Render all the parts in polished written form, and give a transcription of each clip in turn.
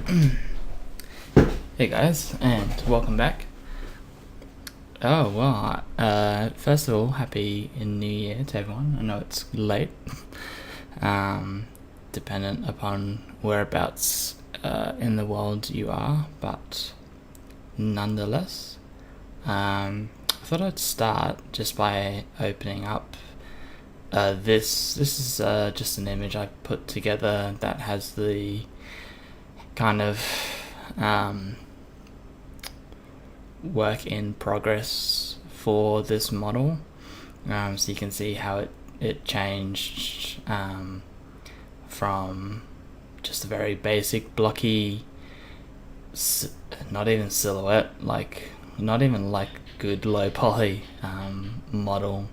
Hey guys, and welcome back. Oh well, first of all, happy New Year to everyone. I know it's late, dependent upon whereabouts in the world you are, but nonetheless, I thought I'd start just by opening up. This is just an image I put together that has the kind of work in progress for this model. So you can see how it changed from just a very basic blocky, not even silhouette, like not even like good low poly model,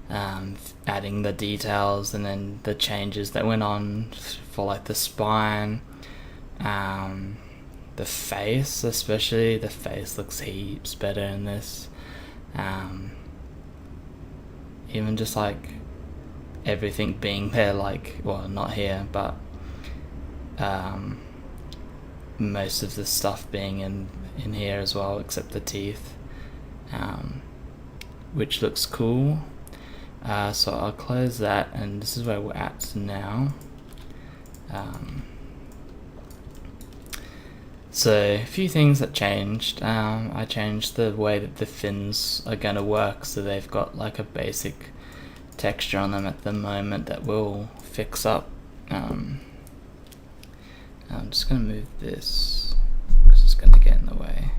adding the details and then the changes that went on for like the spine, the face, especially the face looks heaps better in this. Even just like everything being there, like, well, not here, but most of the stuff being in here as well, except the teeth, which looks cool. So I'll close that, and this is where we're at now. So a few things that changed. I changed the way that the fins are going to work, so they've got like a basic texture on them at the moment that we'll fix up. I'm just going to move this because it's going to get in the way.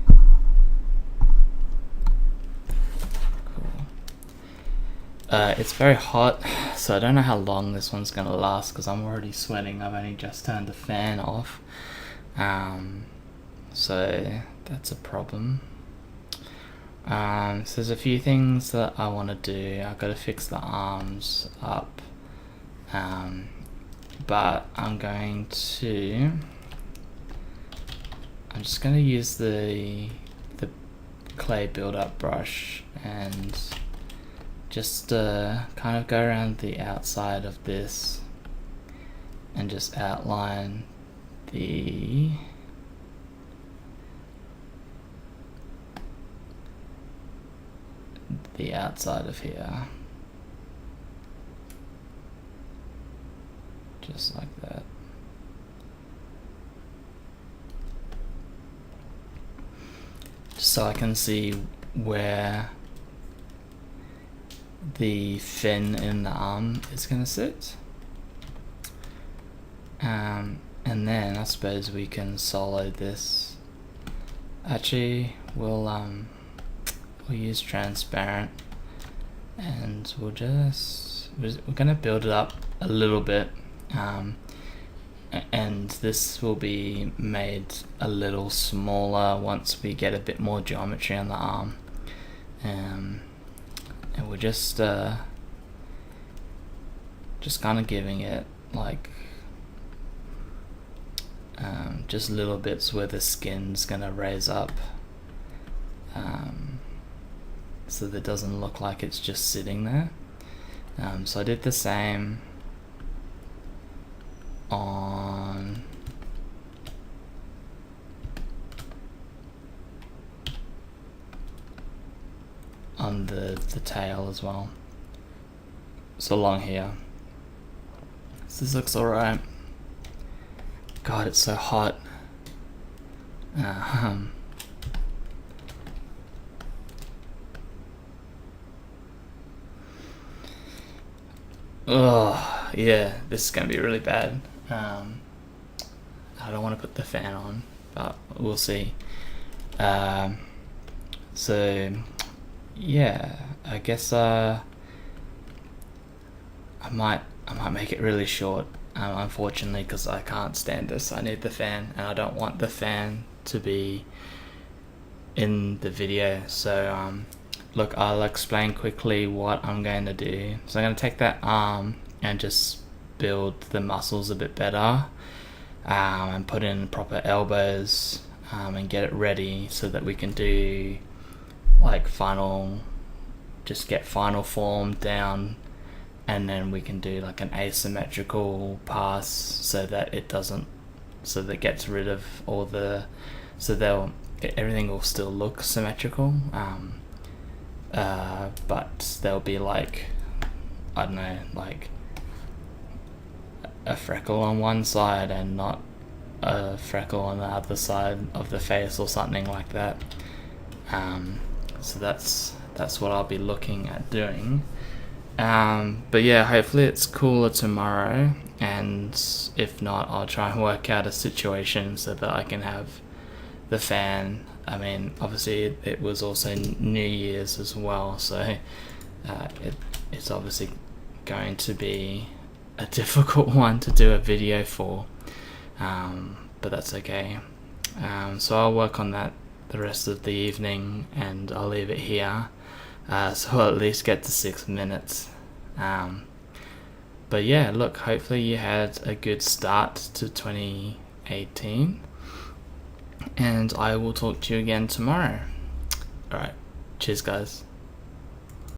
Cool. It's very hot, so I don't know how long this one's going to last because I'm already sweating. I've only just turned the fan off. So that's a problem. So there's a few things that I want to do. I've got to fix the arms up, but I'm just going to use the clay build-up brush and just kind of go around the outside of this and just outline the outside of here, just like that. Just so I can see where the fin in the arm is going to sit. And then I suppose we can solo this. Actually, we'll use transparent, and we're gonna build it up a little bit, and this will be made a little smaller once we get a bit more geometry on the arm, and we're just kind of giving it like just little bits where the skin's gonna raise up, so that it doesn't look like it's just sitting there. So I did the same on the tail as well. So along here. So this looks alright. God, it's so hot. Oh, yeah, this is going to be really bad. I don't want to put the fan on, but we'll see. So, yeah, I guess I might make it really short, unfortunately, because I can't stand this. I need the fan, and I don't want the fan to be in the video. So, look, I'll explain quickly what I'm going to do. So I'm going to take that arm and just build the muscles a bit better, and put in proper elbows, and get it ready so that we can do like get final form down, and then we can do like an asymmetrical pass so that it doesn't so that gets rid of all the, so everything will still look symmetrical, but there'll be like, I don't know, like a freckle on one side and not a freckle on the other side of the face or something like that. So that's what I'll be looking at doing. But yeah, hopefully it's cooler tomorrow, and if not, I'll try and work out a situation so that I can have the fan. I mean, obviously it was also New Year's as well, so it's obviously going to be a difficult one to do a video for, but that's okay. So I'll work on that the rest of the evening, and I'll leave it here, so I'll at least get to 6 minutes. But yeah, look, hopefully you had a good start to 2018, and I will talk to you again tomorrow. Alright, cheers guys.